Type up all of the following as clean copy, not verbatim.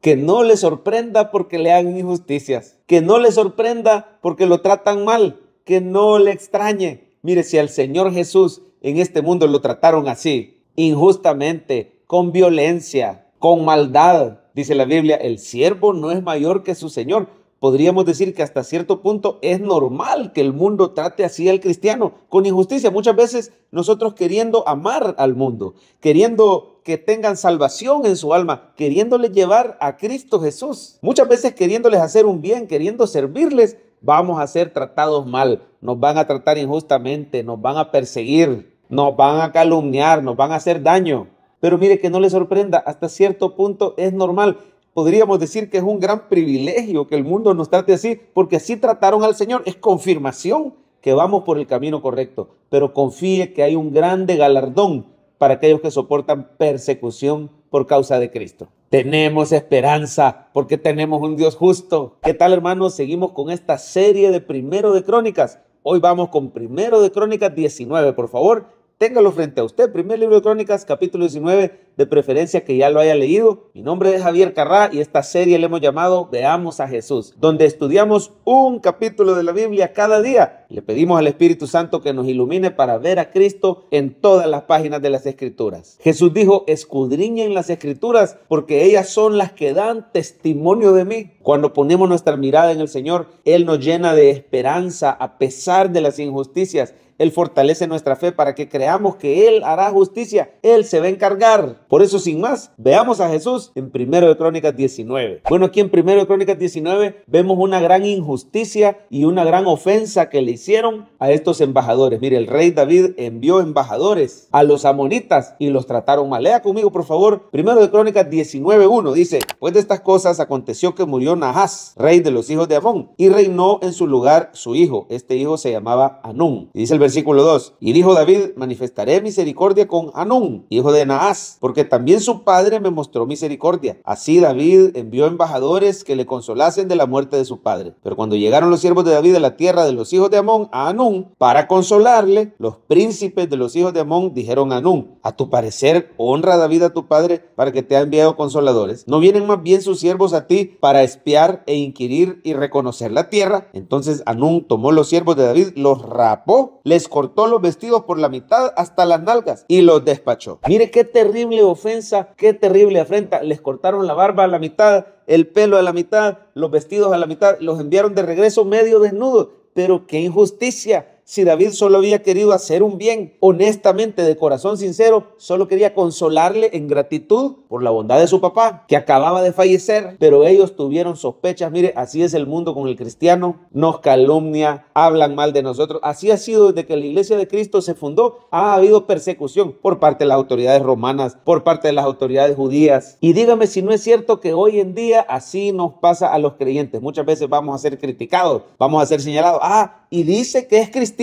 Que no le sorprenda porque le hagan injusticias. Que no le sorprenda porque lo tratan mal. Que no le extrañe. Mire, si al Señor Jesús en este mundo lo trataron así, injustamente, con violencia, con maldad, dice la Biblia, el siervo no es mayor que su Señor. Podríamos decir que hasta cierto punto es normal que el mundo trate así al cristiano, con injusticia. Muchas veces nosotros queriendo amar al mundo, queriendo que tengan salvación en su alma, queriéndoles llevar a Cristo Jesús. Muchas veces queriéndoles hacer un bien, queriendo servirles, vamos a ser tratados mal. Nos van a tratar injustamente, nos van a perseguir, nos van a calumniar, nos van a hacer daño. Pero mire, que no le sorprenda, hasta cierto punto es normal. Podríamos decir que es un gran privilegio que el mundo nos trate así, porque así trataron al Señor. Es confirmación que vamos por el camino correcto, pero confíe que hay un grande galardón para aquellos que soportan persecución por causa de Cristo. Tenemos esperanza porque tenemos un Dios justo. ¿Qué tal, hermanos? Seguimos con esta serie de Primero de Crónicas. Hoy vamos con Primero de Crónicas 19, por favor. Téngalo frente a usted, primer libro de Crónicas, capítulo 19, de preferencia que ya lo haya leído. Mi nombre es Javier Carrá y esta serie le hemos llamado Veamos a Jesús, donde estudiamos un capítulo de la Biblia cada día. Le pedimos al Espíritu Santo que nos ilumine para ver a Cristo en todas las páginas de las Escrituras. Jesús dijo, escudriñen las Escrituras porque ellas son las que dan testimonio de mí. Cuando ponemos nuestra mirada en el Señor, Él nos llena de esperanza a pesar de las injusticias. Él fortalece nuestra fe para que creamos que Él hará justicia. Él se va a encargar. Por eso, sin más, veamos a Jesús en 1 de Crónicas 19. Bueno, aquí en 1 de Crónicas 19 vemos una gran injusticia y una gran ofensa que le hicieron a estos embajadores. Mire, el rey David envió embajadores a los amonitas y los trataron mal. Lea conmigo, por favor, 1 de Crónicas 19:1. Dice, después de estas cosas aconteció que murió Nahás, rey de los hijos de Amón, y reinó en su lugar su hijo. Este hijo se llamaba Anún. Y dice el versículo 2, y dijo David, manifestaré misericordia con Anún, hijo de Nahás, porque también su padre me mostró misericordia. Así David envió embajadores que le consolasen de la muerte de su padre. Pero cuando llegaron los siervos de David a la tierra de los hijos de Amón, a Anún, para consolarle, los príncipes de los hijos de Amón dijeron a Anún, a tu parecer, honra David a tu padre para que te ha enviado consoladores. ¿No vienen más bien sus siervos a ti para espiar e inquirir y reconocer la tierra? Entonces Anún tomó los siervos de David, los rapó, les cortó los vestidos por la mitad hasta las nalgas y los despachó. Mire qué terrible ofensa, qué terrible afrenta. Les cortaron la barba a la mitad, el pelo a la mitad, los vestidos a la mitad, los enviaron de regreso medio desnudos. Pero qué injusticia. Si David solo había querido hacer un bien, honestamente, de corazón sincero, solo quería consolarle en gratitud por la bondad de su papá, que acababa de fallecer, pero ellos tuvieron sospechas. Mire, así es el mundo con el cristiano, nos calumnia, hablan mal de nosotros. Así ha sido desde que la iglesia de Cristo se fundó. Ha habido persecución por parte de las autoridades romanas, por parte de las autoridades judías. Y dígame si no es cierto que hoy en día así nos pasa a los creyentes. Muchas veces vamos a ser criticados, vamos a ser señalados. Y dice que es cristiano.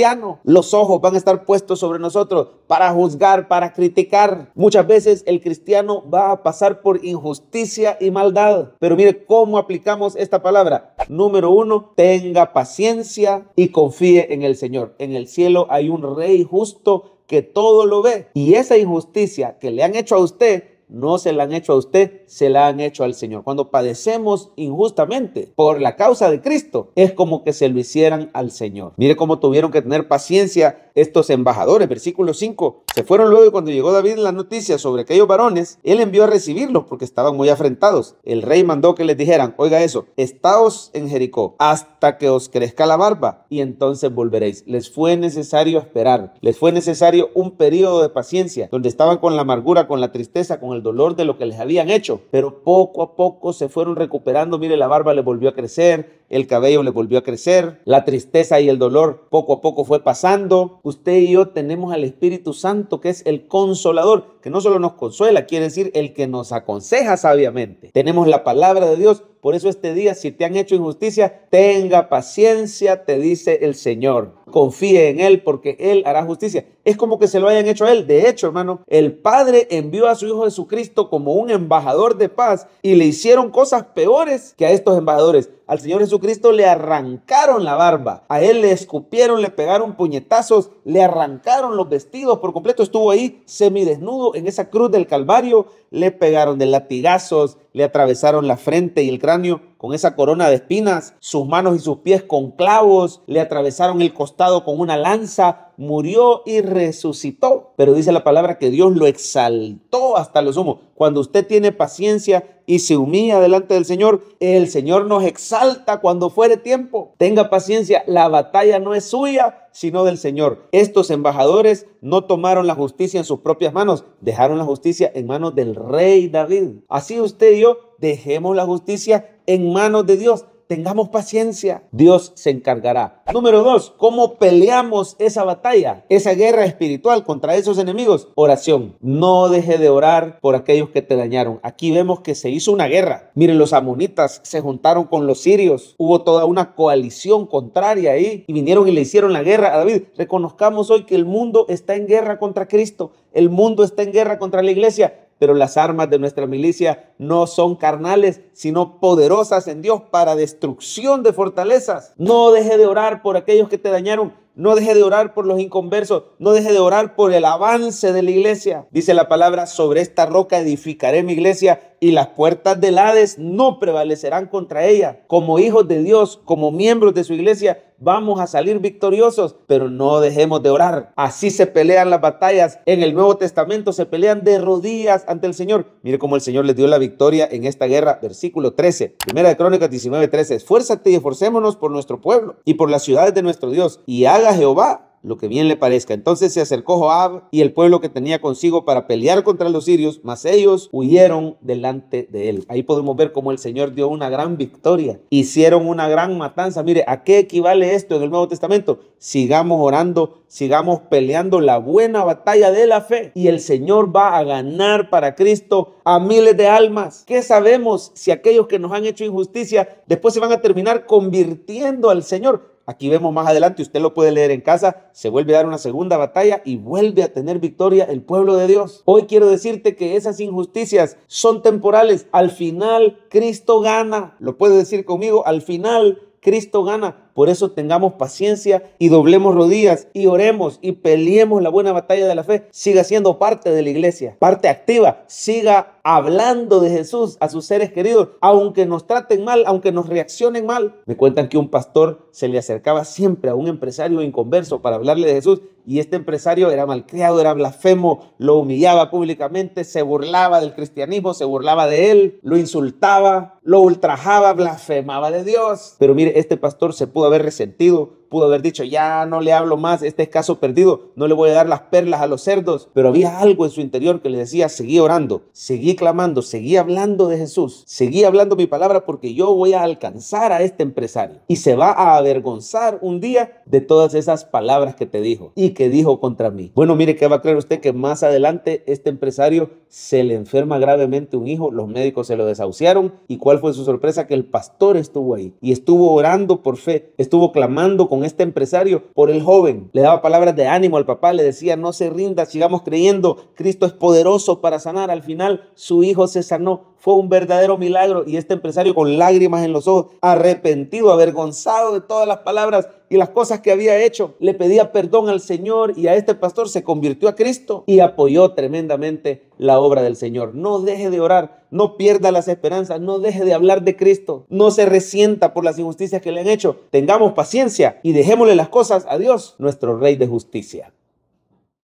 Los ojos van a estar puestos sobre nosotros para juzgar, para criticar. Muchas veces el cristiano va a pasar por injusticia y maldad. Pero mire cómo aplicamos esta palabra. Número 1, tenga paciencia y confíe en el Señor. En el cielo hay un rey justo que todo lo ve. Y esa injusticia que le han hecho a usted, no se la han hecho a usted, se la han hecho al Señor. Cuando padecemos injustamente por la causa de Cristo, es como que se lo hicieran al Señor. Mire cómo tuvieron que tener paciencia estos embajadores. Versículo 5. Se fueron luego y cuando llegó David la noticia sobre aquellos varones, él envió a recibirlos porque estaban muy afrentados. El rey mandó que les dijeran, oiga eso, estáos en Jericó hasta que os crezca la barba y entonces volveréis. Les fue necesario esperar. Les fue necesario un periodo de paciencia donde estaban con la amargura, con la tristeza, con el dolor de lo que les habían hecho. Pero poco a poco se fueron recuperando. Mire, la barba le volvió a crecer, el cabello le volvió a crecer, la tristeza y el dolor poco a poco fue pasando. Usted y yo tenemos al Espíritu Santo, que es el consolador, que no solo nos consuela, quiere decir el que nos aconseja sabiamente. Tenemos la palabra de Dios. Por eso este día, si te han hecho injusticia, tenga paciencia, te dice el Señor. Confíe en Él porque Él hará justicia. Es como que se lo hayan hecho a Él. De hecho, hermano, el Padre envió a su Hijo Jesucristo como un embajador de paz y le hicieron cosas peores que a estos embajadores. Al Señor Jesucristo le arrancaron la barba, a Él le escupieron, le pegaron puñetazos, le arrancaron los vestidos por completo. Estuvo ahí semidesnudo en esa cruz del Calvario, le pegaron de latigazos, le atravesaron la frente y el cráneo con esa corona de espinas, sus manos y sus pies con clavos, le atravesaron el costado con una lanza, murió y resucitó. Pero dice la palabra que Dios lo exaltó hasta lo sumo. Cuando usted tiene paciencia y se humilla delante del Señor, el Señor nos exalta cuando fuere tiempo. Tenga paciencia, la batalla no es suya, sino del Señor. Estos embajadores no tomaron la justicia en sus propias manos, dejaron la justicia en manos del rey David. Así usted y yo dejemos la justicia en manos de Dios. Tengamos paciencia, Dios se encargará. Número 2, ¿cómo peleamos esa batalla, esa guerra espiritual contra esos enemigos? Oración. No deje de orar por aquellos que te dañaron. Aquí vemos que se hizo una guerra. Miren, los amonitas se juntaron con los sirios. Hubo toda una coalición contraria ahí y vinieron y le hicieron la guerra a David. Reconozcamos hoy que el mundo está en guerra contra Cristo. El mundo está en guerra contra la iglesia. Pero las armas de nuestra milicia no son carnales, sino poderosas en Dios para destrucción de fortalezas. No deje de orar por aquellos que te dañaron. No deje de orar por los inconversos. No deje de orar por el avance de la iglesia. Dice la palabra, sobre esta roca edificaré mi iglesia y las puertas del Hades no prevalecerán contra ella. Como hijos de Dios, como miembros de su iglesia, vamos a salir victoriosos, pero no dejemos de orar. Así se pelean las batallas. En el Nuevo Testamento se pelean de rodillas ante el Señor. Mire cómo el Señor les dio la victoria en esta guerra. Versículo 13, Primera de Crónicas 19:13. Esfuérzate y esforcémonos por nuestro pueblo y por las ciudades de nuestro Dios, y haga Jehová lo que bien le parezca. Entonces se acercó Joab y el pueblo que tenía consigo para pelear contra los sirios, mas ellos huyeron delante de él. Ahí podemos ver cómo el Señor dio una gran victoria. Hicieron una gran matanza. Mire, ¿a qué equivale esto en el Nuevo Testamento? Sigamos orando, sigamos peleando la buena batalla de la fe y el Señor va a ganar para Cristo a miles de almas. ¿Qué sabemos si aquellos que nos han hecho injusticia después se van a terminar convirtiendo al Señor? Aquí vemos más adelante, usted lo puede leer en casa, se vuelve a dar una segunda batalla y vuelve a tener victoria el pueblo de Dios. Hoy quiero decirte que esas injusticias son temporales. Al final, Cristo gana. Lo puede decir conmigo, al final, Cristo gana. Por eso tengamos paciencia y doblemos rodillas y oremos y peleemos la buena batalla de la fe. Siga siendo parte de la iglesia, parte activa. Siga hablando de Jesús a sus seres queridos, aunque nos traten mal, aunque nos reaccionen mal. Me cuentan que un pastor se le acercaba siempre a un empresario inconverso para hablarle de Jesús y este empresario era malcriado, era blasfemo, lo humillaba públicamente, se burlaba del cristianismo, se burlaba de él, lo insultaba, lo ultrajaba, blasfemaba de Dios. Pero mire, este pastor se pudo haber resentido, pudo haber dicho, ya no le hablo más, este es caso perdido, no le voy a dar las perlas a los cerdos. Pero había algo en su interior que le decía, seguí orando, seguí clamando, seguí hablando de Jesús, seguí hablando mi palabra porque yo voy a alcanzar a este empresario. Y se va a avergonzar un día de todas esas palabras que te dijo y que dijo contra mí. Bueno, mire que va a creer usted que más adelante este empresario se le enferma gravemente un hijo, los médicos se lo desahuciaron y ¿cuál fue su sorpresa? Que el pastor estuvo ahí y estuvo orando por fe, estuvo clamando con este empresario por el joven, le daba palabras de ánimo al papá, le decía no se rinda, sigamos creyendo, Cristo es poderoso para sanar. Al final su hijo se sanó, fue un verdadero milagro y este empresario con lágrimas en los ojos, arrepentido, avergonzado de todas las palabras y las cosas que había hecho, le pedía perdón al Señor y a este pastor se convirtió a Cristo y apoyó tremendamente la obra del Señor. No deje de orar, no pierda las esperanzas, no deje de hablar de Cristo, no se resienta por las injusticias que le han hecho. Tengamos paciencia y dejémosle las cosas a Dios, nuestro Rey de justicia.